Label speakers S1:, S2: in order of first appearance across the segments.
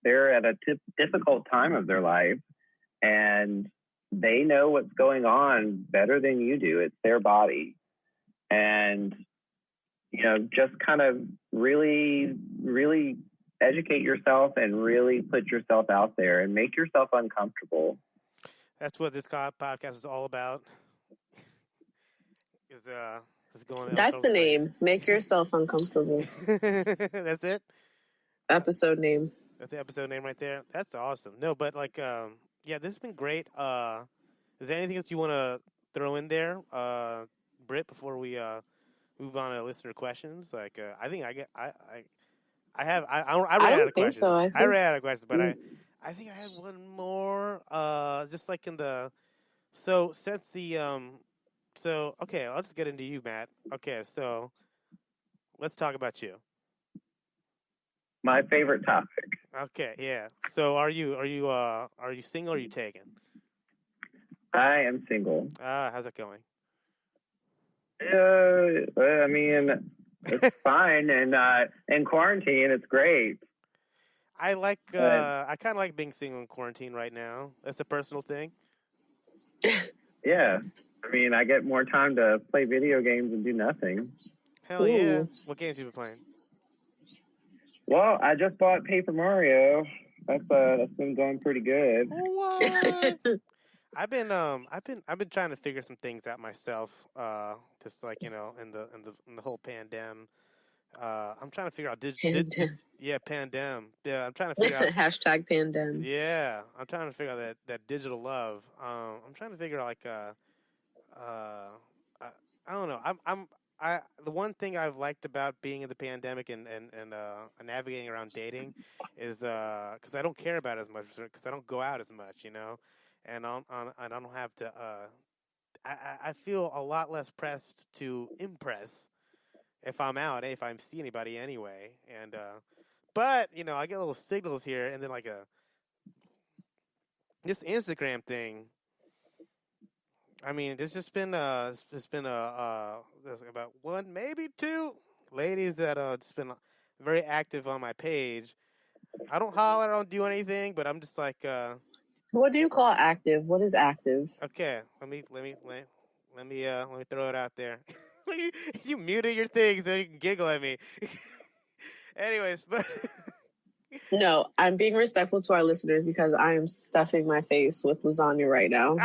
S1: they're at a difficult time of their life, and they know what's going on better than you do. It's their body. And, just kind of really, really educate yourself and really put yourself out there and make yourself uncomfortable.
S2: That's what this podcast is all about.
S3: That's the name. Make yourself uncomfortable.
S2: That's it?
S3: Episode name.
S2: That's the episode name right there. That's awesome. No, but this has been great. Is there anything else you want to throw in there, Britt, before we move on to listener questions? I think I ran out of questions. I ran out of questions, but I think I had one more. Just like in the since the okay, I'll just get into you, Matt. Okay, so let's talk about you.
S1: My favorite topic.
S2: Okay, yeah. So are you single or are you taken?
S1: I am single.
S2: How's it going?
S1: I mean, it's fine, and in quarantine, it's great.
S2: I kind of like being single in quarantine right now. That's a personal thing.
S1: Yeah, I mean, I get more time to play video games and do nothing.
S2: Hell yeah! What games you been playing?
S1: Well, I just bought Paper Mario. That's been going pretty good.
S2: What? I've been trying to figure some things out myself. Just like in the whole pandem. I'm trying to figure out pandem. Yeah, I'm trying to figure out
S3: hashtag pandem.
S2: Yeah, I'm trying to figure out that digital love. I'm trying to figure out I don't know. The one thing I've liked about being in the pandemic and navigating around dating is because I don't care about it as much because I don't go out as much, and I don't have to. I feel a lot less pressed to impress if I'm out, if I see anybody anyway, and but I get little signals here, and then this Instagram thing. I mean, there's just been there's about one, maybe two ladies that just been very active on my page. I don't holler, I don't do anything, but I'm just like.
S3: What do you call active? What is active?
S2: Okay, let me throw it out there. You muted your thing so you can giggle at me. Anyways, but.
S3: No, I'm being respectful to our listeners because I am stuffing my face with lasagna right now.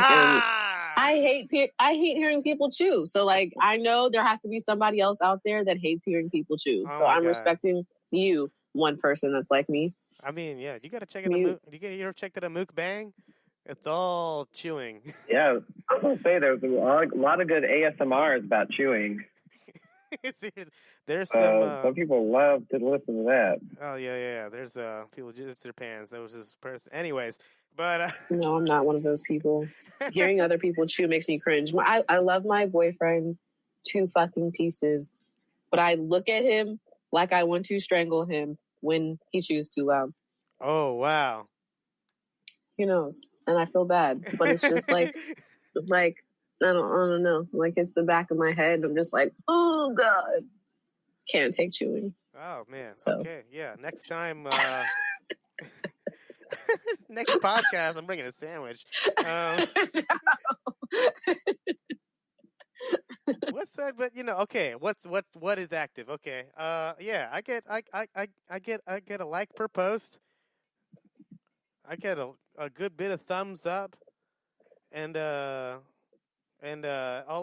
S3: I hate hearing people chew. So, I know there has to be somebody else out there that hates hearing people chew. So I'm respecting you, one person that's like me.
S2: I mean, yeah, you got to check it. You ever checked it a mukbang? It's all chewing. Yeah,
S1: I was gonna say there's a lot of good ASMRs about chewing.
S2: There's some
S1: people love to listen to that.
S2: Oh yeah. There's people just their pants. That was this person. Anyways, but
S3: no, I'm not one of those people. Hearing other people chew makes me cringe. I love my boyfriend to fucking pieces, but I look at him like I want to strangle him when he chews too loud.
S2: Oh wow.
S3: He knows, and I feel bad, but it's just like I don't know. It's the back of my head. I'm just like, oh God, can't take chewing.
S2: Oh man. So. Okay. Yeah. Next time, next podcast, I'm bringing a sandwich. What's that? But okay. What is active? Okay. Yeah. I get a like per post. I get a good bit of thumbs up, and all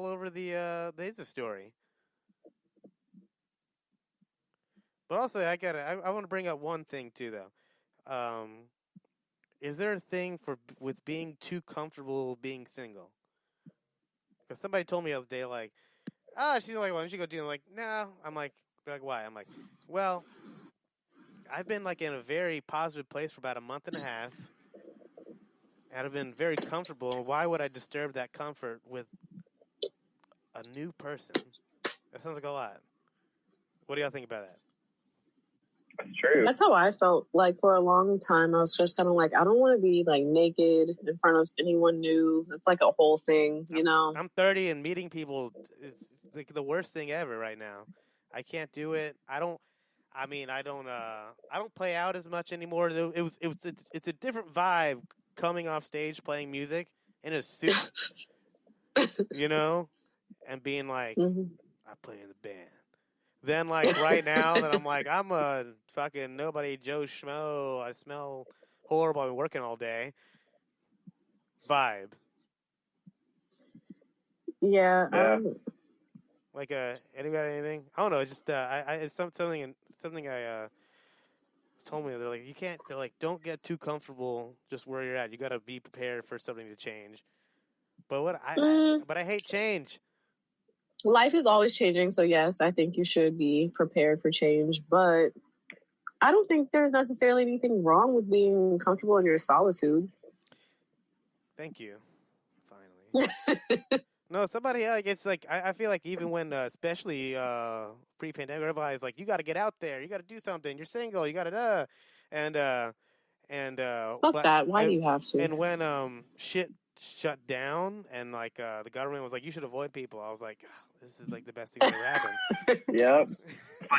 S2: over the Insta story. But also, I want to bring up one thing too, though. Is there a thing with being too comfortable being single? Because somebody told me the other day, she's like, why don't you go do it? I'm like, no. I'm like, they're like, why? I'm like, well, I've been in a very positive place for about a month and a half. And I've been very comfortable. Why would I disturb that comfort with a new person? That sounds like a lot. What do y'all think about that?
S1: That's true.
S3: That's how I felt. For a long time, I was just kind of I don't want to be naked in front of anyone new. It's a whole thing,
S2: I'm 30 and meeting people is the worst thing ever right now. I can't do it. I I mean, I don't play out as much anymore. It's a different vibe coming off stage playing music in a suit, you know, and being like, I play in the band. Then like right now that I'm like, I'm a fucking nobody Joe Schmo. I smell horrible. I've been working all day. Vibe.
S3: Yeah.
S2: Like anybody anything? I don't know. It's just it's something I told me. They're like, you can't. They're like, don't get too comfortable just where you're at. You got to be prepared for something to change. But I hate change.
S3: Life is always changing, so yes, I think you should be prepared for change. But I don't think there's necessarily anything wrong with being comfortable in your solitude.
S2: Thank you. Finally. No, somebody like it's like I feel like even when especially pre-pandemic, everybody's like, you got to get out there, you got to do something. You're single, you got to and
S3: fuck that. Why do you have to?
S2: And when shit shut down and like the government was like, you should avoid people. I was like, this is like the best thing that ever happened.
S1: Yep.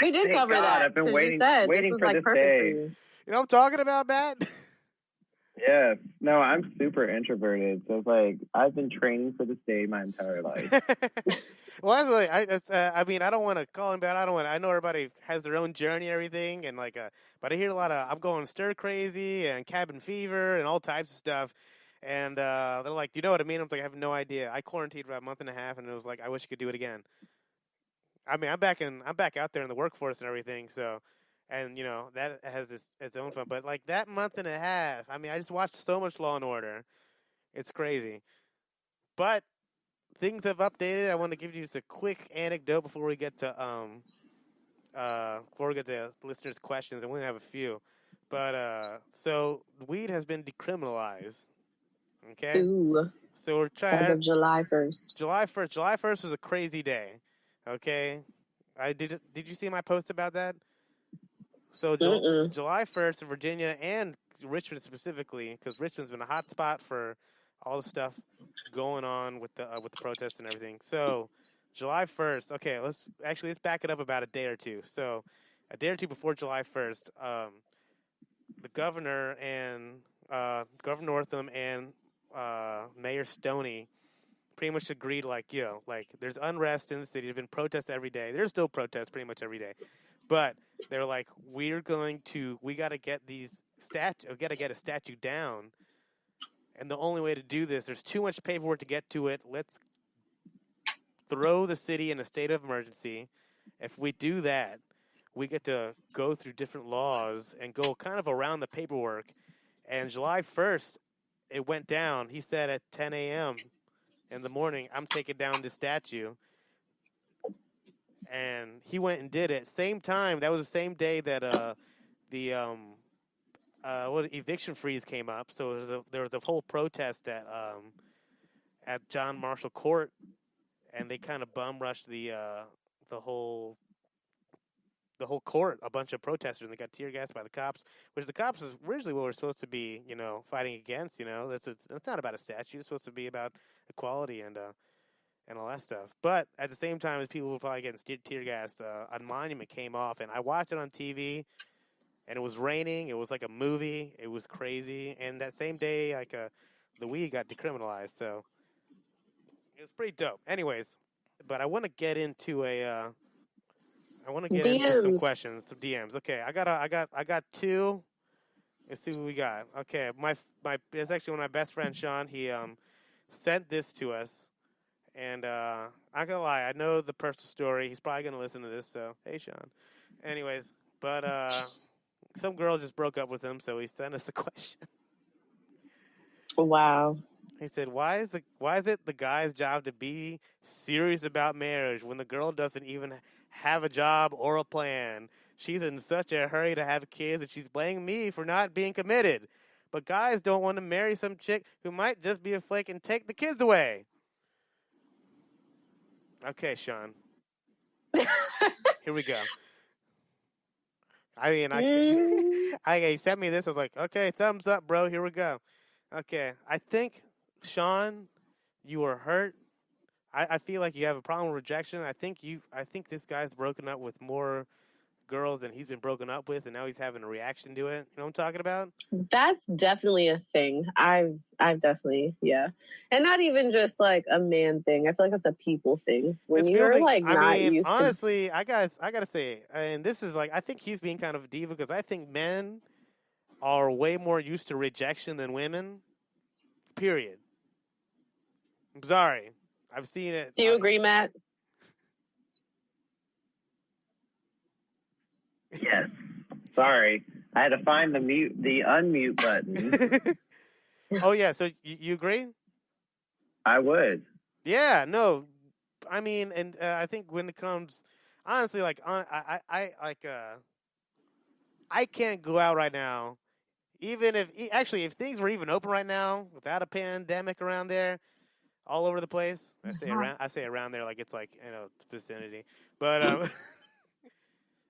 S3: We did cover that.
S1: I've been waiting
S3: this was
S1: for
S3: like
S1: this
S3: perfect
S1: day.
S3: for you.
S2: You know what I'm talking about, Matt?
S1: Yeah. No, I'm super introverted. So it's like I've been training for this day my entire life.
S2: Well, that's really. I mean, I don't want to call him bad. I know everybody has their own journey and everything, and like, but I hear a lot of I'm going stir crazy and cabin fever and all types of stuff. And they're like, do you know what I mean? I'm like, I have no idea. I quarantined for about a month and a half, and it was like, I wish I could do it again. I mean, I'm back out there in the workforce and everything. So. And, you know, that has its own fun. But, like, that month and a half, I mean, I just watched so much Law & Order. It's crazy. But things have updated. I want to give you just a quick anecdote before we get to listeners' questions. And we have a few. But, so, weed has been decriminalized. Okay?
S3: Ooh.
S2: So we're trying...
S3: As of July 1st.
S2: July 1st was a crazy day. Okay? Did you see my post about that? So July 1st in Virginia and Richmond specifically, because Richmond's been a hot spot for all the stuff going on with the protests and everything. So July 1st, okay, let's back it up about a day or two. So a day or two before July 1st, the governor and Governor Northam and Mayor Stoney pretty much agreed, like, there's unrest in the city. There's been protests every day. There's still protests pretty much every day. But they're like, we got to get a statue down. And the only way to do this, there's too much paperwork to get to it. Let's throw the city in a state of emergency. If we do that, we get to go through different laws and go kind of around the paperwork. And July 1st, it went down. He said at 10 a.m. in the morning, I'm taking down this statue. And he went and did it. Same time. That was the same day that the eviction freeze came up. So there was a whole protest at John Marshall Court, and they kind of bum rushed the whole court. A bunch of protesters, and they got tear gassed by the cops. Which the cops is originally what we're supposed to be, fighting against. It's not about a statue. It's supposed to be about equality and all that stuff. But at the same time as people were probably getting tear gas, a monument came off, and I watched it on TV, and it was raining. It was like a movie. It was crazy. And that same day, like the weed got decriminalized, so it was pretty dope. Anyways, but I want to get into into some questions, some DMs. Okay, I got two. Let's see what we got. Okay, it's actually one of my best friends, Sean. He sent this to us. And I'm not gonna lie, I know the personal story. He's probably gonna listen to this, so hey, Sean. Anyways, but some girl just broke up with him, so he sent us a question.
S3: Wow.
S2: He said, "Why is it the guy's job to be serious about marriage when the girl doesn't even have a job or a plan? She's in such a hurry to have kids, and she's blaming me for not being committed. But guys don't want to marry some chick who might just be a flake and take the kids away." Okay, Sean. Here we go. I mean, he sent me this. I was like, okay, thumbs up, bro. Here we go. Okay, I think, Sean, you were hurt. I feel like you have a problem with rejection. I think this guy's broken up with more girls and he's been broken up with, and now he's having a reaction to it. You know what I'm talking about?
S3: That's definitely a thing. I've definitely, yeah. And not even just like a man thing. I feel like that's a people thing. When you're like not used
S2: honestly, I gotta say, and this is like, I think he's being kind of a diva because I think men are way more used to rejection than women. Period. I'm sorry. I've seen it.
S3: Do you agree, Matt?
S1: Yes. Sorry. I had to find the unmute button.
S2: Oh, yeah. So you agree?
S1: I would.
S2: Yeah, no. I mean, and I think when it comes, honestly, like, I can't go out right now. Even if things were even open right now without a pandemic around there, all over the place. I say around there like it's like, you know, vicinity. But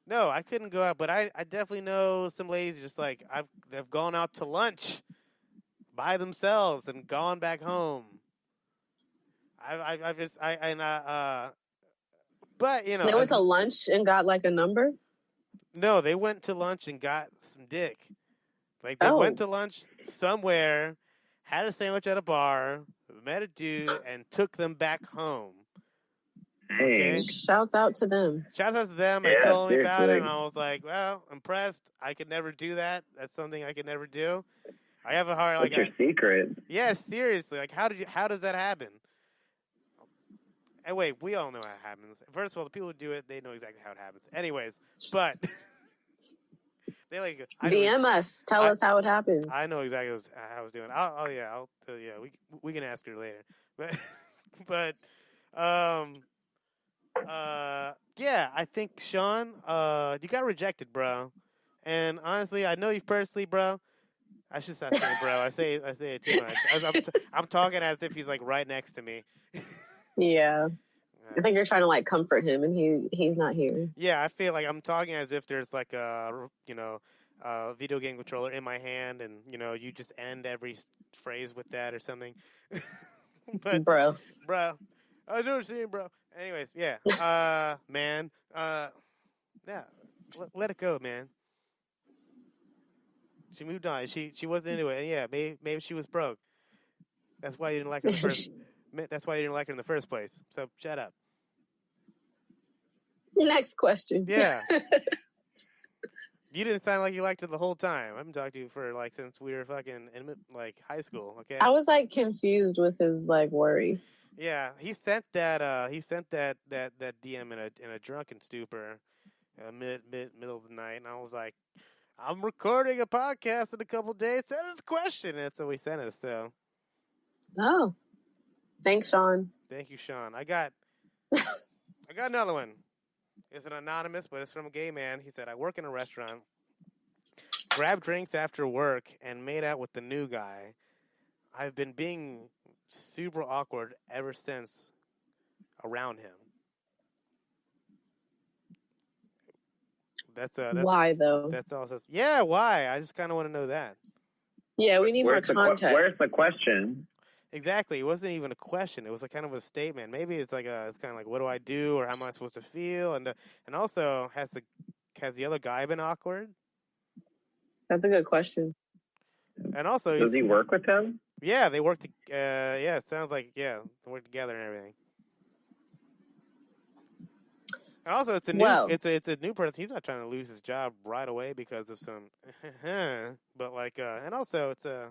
S2: no, I couldn't go out. But I definitely know some ladies just like they've gone out to lunch by themselves and gone back home. But you know,
S3: they went to lunch and got like a number.
S2: No, they went to lunch and got some dick. Like they went to lunch somewhere, had a sandwich at a bar, met a dude, and took them back home.
S1: Okay?
S3: Shouts out to them.
S2: Shouts out to them. They told me about it, and I was like, well, impressed. I could never do that. That's something I could never do. I have a hard
S1: What's your secret?
S2: Yeah, seriously. Like, how does that happen? And wait, we all know how it happens. First of all, the people who do it, they know exactly how it happens. Anyways, but they like
S3: DM us. Tell us how it happens.
S2: I know exactly how I was doing. We can ask her later. But yeah, I think Sean, you got rejected, bro. And honestly, I know you personally, bro. I should stop saying bro. I say it too much. I'm talking as if he's like right next to me.
S3: Yeah. I think you're trying to like comfort him, and he's not here.
S2: Yeah, I feel like I'm talking as if there's like a video game controller in my hand, and you know you just end every phrase with that or something. But bro, I never seen bro. Anyways, yeah, man, yeah, let it go, man. She moved on. She wasn't into it. And yeah, maybe she was broke. That's why you didn't like her in the first. That's why you didn't like her in the first place. So shut up.
S3: Next question.
S2: Yeah. You didn't sound like you liked her the whole time. I've been talking to you for like since we were fucking in like high school. Okay.
S3: I was like confused with his like worry.
S2: Yeah, he sent that DM in a drunken stupor, middle of the night, and I was like, I'm recording a podcast in a couple of days. Send us a question. And so he sent us. So.
S3: Oh. Thanks, Sean.
S2: Thank you, Sean. I got another one. It's an anonymous, but it's from a gay man. He said, I work in a restaurant, grabbed drinks after work, and made out with the new guy. I've been being super awkward ever since around him. That's
S3: why, though?
S2: That's all it says. Yeah, why? I just kind of want to know that.
S3: Yeah, we need more context.
S1: Where's the question?
S2: Exactly. It wasn't even a question. It was a kind of a statement. Maybe it's like it's kind of like, what do I do, or how am I supposed to feel? And also, has the other guy been awkward?
S3: That's a good question.
S2: And also,
S1: does he work with him?
S2: Yeah, they work. Yeah, it sounds like they work together and everything. And also, it's a new person. He's not trying to lose his job right away because of some, but like, and also it's a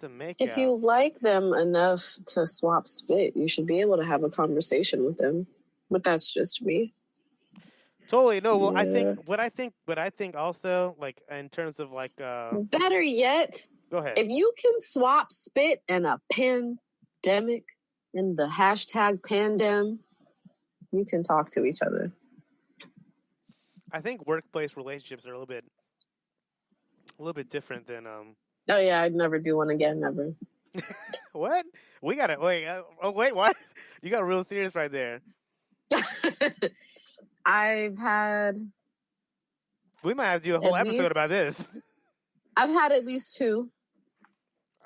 S2: make.
S3: If you like them enough to swap spit, you should be able to have a conversation with them. But that's just me.
S2: Totally. No, well, yeah. I think also, like, in terms of like,
S3: better yet,
S2: go ahead.
S3: If you can swap spit and a pandemic and the hashtag pandem, you can talk to each other.
S2: I think workplace relationships are a little bit different than
S3: Oh yeah, I'd never do one again, never.
S2: What? We gotta wait. Wait, what? You got real serious right there.
S3: I've had.
S2: We might have to do a whole episode about this.
S3: I've had at least two,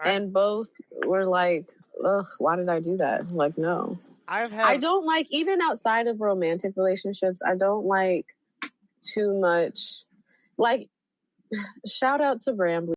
S3: and both were like, "Ugh, why did I do that?" Like, no. I don't like, even outside of romantic relationships, I don't like too much. Like, shout out to Brambly.